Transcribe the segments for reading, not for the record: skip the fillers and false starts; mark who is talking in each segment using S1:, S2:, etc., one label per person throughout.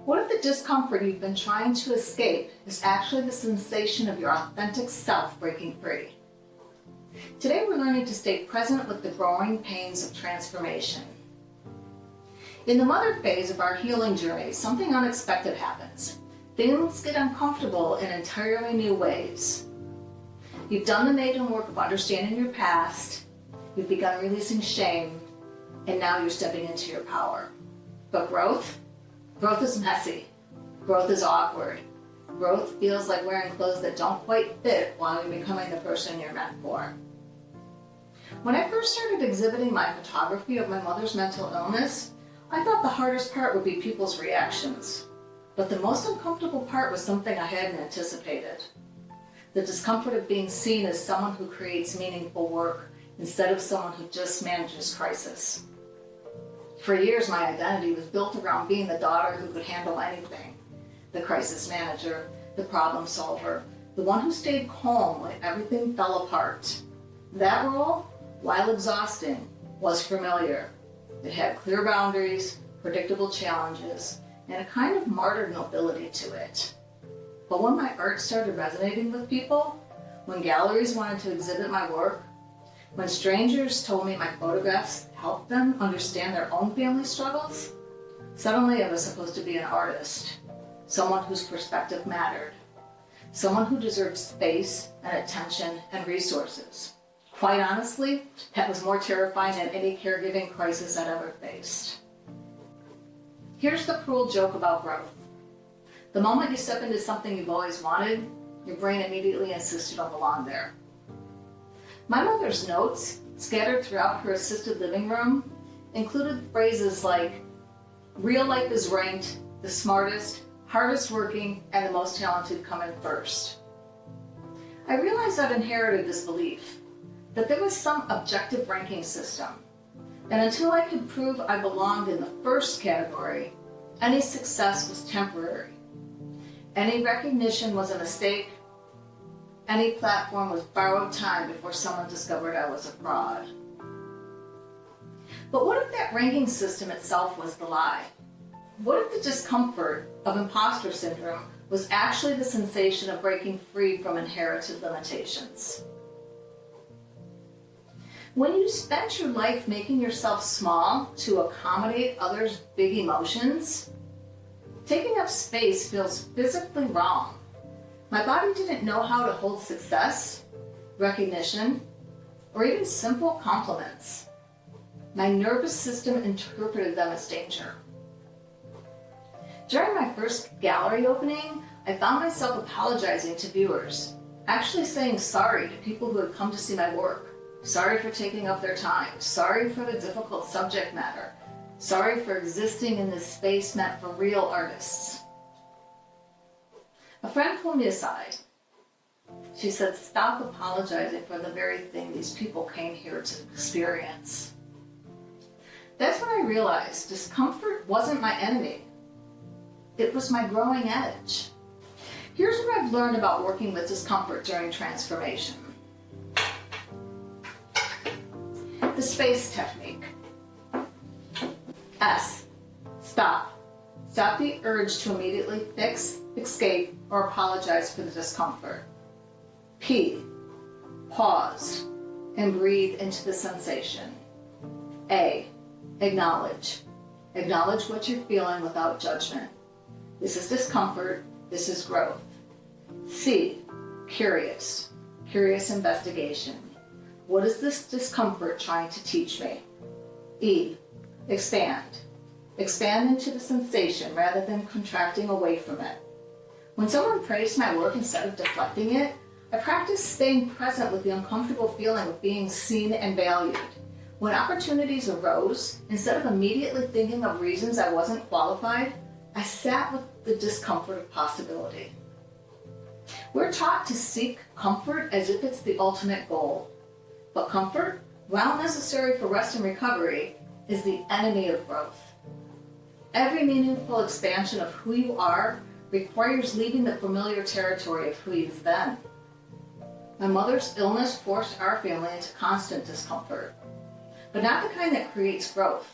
S1: What if the discomfort you've been trying to escape is actually the sensation of your authentic self breaking free? Today we're learning to stay present with the growing pains of transformation. In the mother phase of our healing journey, something unexpected happens. Things get uncomfortable in entirely new ways. You've done the maiden work of understanding your past, you've begun releasing shame, and now you're stepping into your power. But growth is messy. Growth is awkward. Growth feels like wearing clothes that don't quite fit while you're becoming the person you're meant for. When I first started exhibiting my photography of my mother's mental illness, I thought the hardest part would be people's reactions. But the most uncomfortable part was something I hadn't anticipated. The discomfort of being seen as someone who creates meaningful work instead of someone who just manages crisis. For years, my identity was built around being the daughter who could handle anything. The crisis manager, the problem solver, the one who stayed calm when everything fell apart. That role, while exhausting, was familiar. It had clear boundaries, predictable challenges, and a kind of martyr nobility to it. But when my art started resonating with people, when galleries wanted to exhibit my work, when strangers told me my photographs helped them understand their own family struggles, suddenly I was supposed to be an artist, someone whose perspective mattered, someone who deserved space and attention and resources. Quite honestly, that was more terrifying than any caregiving crisis I'd ever faced. Here's the cruel joke about growth. The moment you step into something you've always wanted, your brain immediately insists you don't belong there. My mother's notes, scattered throughout her assisted living room, included phrases like, "Real life is ranked, the smartest, hardest working, and the most talented come in first." I realized I'd inherited this belief, that there was some objective ranking system, and until I could prove I belonged in the first category, any success was temporary. Any recognition was a mistake. Any platform was borrowed time before someone discovered I was a fraud. But what if that ranking system itself was the lie? What if the discomfort of imposter syndrome was actually the sensation of breaking free from inherited limitations? When you spent your life making yourself small to accommodate others' big emotions, taking up space feels physically wrong. My body didn't know how to hold success, recognition, or even simple compliments. My nervous system interpreted them as danger. During my first gallery opening, I found myself apologizing to viewers, actually saying sorry to people who had come to see my work. Sorry for taking up their time. Sorry for the difficult subject matter. Sorry for existing in this space meant for real artists. A friend pulled me aside. She said, "Stop apologizing for the very thing these people came here to experience." That's when I realized discomfort wasn't my enemy. It was my growing edge. Here's what I've learned about working with discomfort during transformation. The space technique. S, stop. Stop the urge to immediately fix, escape, or apologize for the discomfort. P, pause and breathe into the sensation. A, acknowledge. Acknowledge what you're feeling without judgment. This is discomfort, this is growth. C, curious. Curious investigation. What is this discomfort trying to teach me? E, expand. Expand into the sensation rather than contracting away from it. When someone praised my work instead of deflecting it, I practiced staying present with the uncomfortable feeling of being seen and valued. When opportunities arose, instead of immediately thinking of reasons I wasn't qualified, I sat with the discomfort of possibility. We're taught to seek comfort as if it's the ultimate goal. But comfort, while necessary for rest and recovery, is the enemy of growth. Every meaningful expansion of who you are requires leaving the familiar territory of who you've been. My mother's illness forced our family into constant discomfort, but not the kind that creates growth.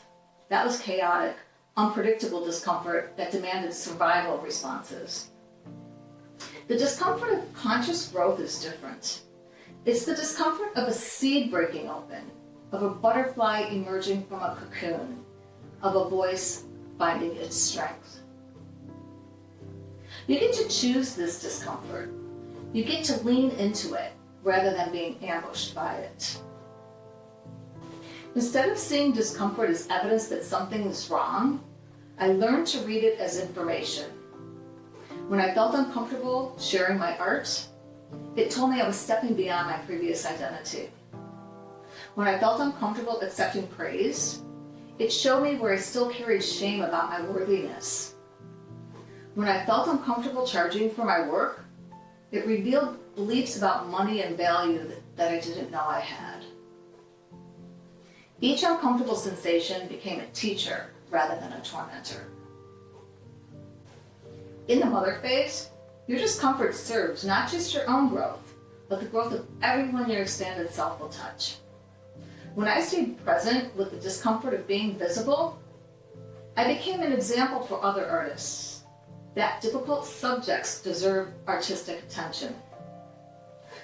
S1: That was chaotic, unpredictable discomfort that demanded survival responses. The discomfort of conscious growth is different. It's the discomfort of a seed breaking open, of a butterfly emerging from a cocoon, of a voice finding its strength. You get to choose this discomfort. You get to lean into it rather than being ambushed by it. Instead of seeing discomfort as evidence that something is wrong, I learned to read it as information. When I felt uncomfortable sharing my art, it told me I was stepping beyond my previous identity. When I felt uncomfortable accepting praise, it showed me where I still carried shame about my worthiness. When I felt uncomfortable charging for my work, it revealed beliefs about money and value that I didn't know I had. Each uncomfortable sensation became a teacher rather than a tormentor. In the mother phase, your discomfort serves not just your own growth, but the growth of everyone your expanded self will touch. When I stayed present with the discomfort of being visible, I became an example for other artists, that difficult subjects deserve artistic attention.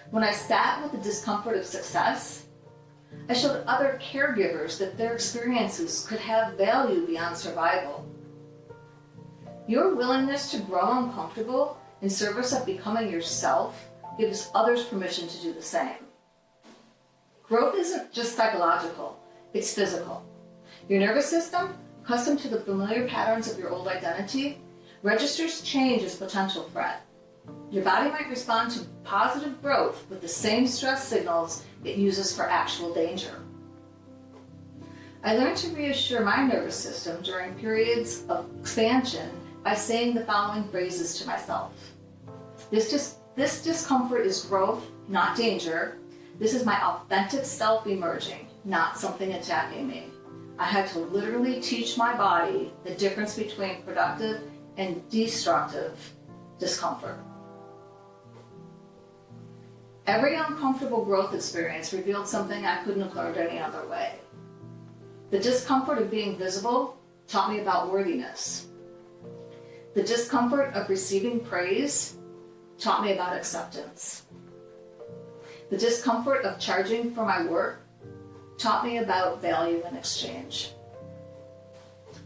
S1: When I sat with the discomfort of success, I showed other caregivers that their experiences could have value beyond survival. Your willingness to grow uncomfortable in service of becoming yourself gives others permission to do the same. Growth isn't just psychological, it's physical. Your nervous system, accustomed to the familiar patterns of your old identity, registers change as potential threat. Your body might respond to positive growth with the same stress signals it uses for actual danger. I learned to reassure my nervous system during periods of expansion by saying the following phrases to myself. This discomfort is growth, not danger. This is my authentic self emerging, not something attacking me. I had to literally teach my body the difference between productive and destructive discomfort. Every uncomfortable growth experience revealed something I couldn't have learned any other way. The discomfort of being visible taught me about worthiness. The discomfort of receiving praise taught me about acceptance. The discomfort of charging for my work taught me about value in exchange.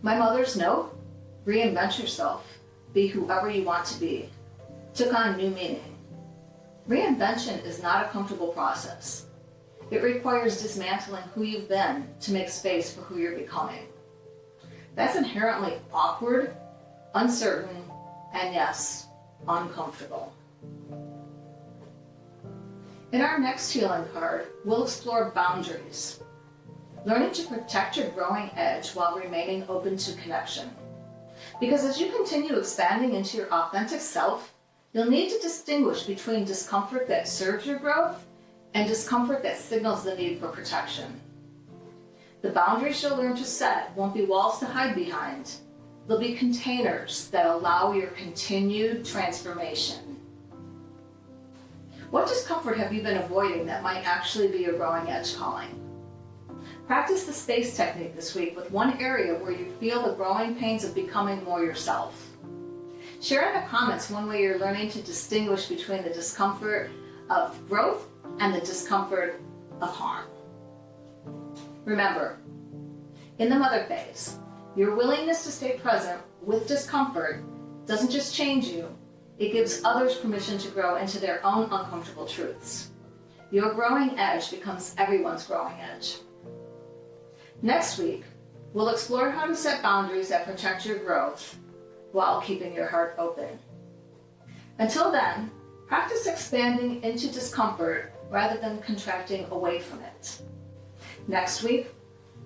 S1: My mother's note, reinvent yourself, be whoever you want to be, took on new meaning. Reinvention is not a comfortable process. It requires dismantling who you've been to make space for who you're becoming. That's inherently awkward, uncertain, and yes, uncomfortable. In our next healing card, we'll explore boundaries, learning to protect your growing edge while remaining open to connection. Because as you continue expanding into your authentic self, you'll need to distinguish between discomfort that serves your growth and discomfort that signals the need for protection. The boundaries you'll learn to set won't be walls to hide behind. They'll be containers that allow your continued transformation. What discomfort have you been avoiding that might actually be your growing edge calling? Practice the space technique this week with one area where you feel the growing pains of becoming more yourself. Share in the comments one way you're learning to distinguish between the discomfort of growth and the discomfort of harm. Remember, in the mother phase, your willingness to stay present with discomfort doesn't just change you, it gives others permission to grow into their own uncomfortable truths. Your growing edge becomes everyone's growing edge. Next week, we'll explore how to set boundaries that protect your growth while keeping your heart open. Until then, practice expanding into discomfort rather than contracting away from it. Next week,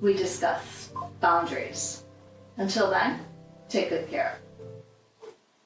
S1: we discuss boundaries. Until then, take good care.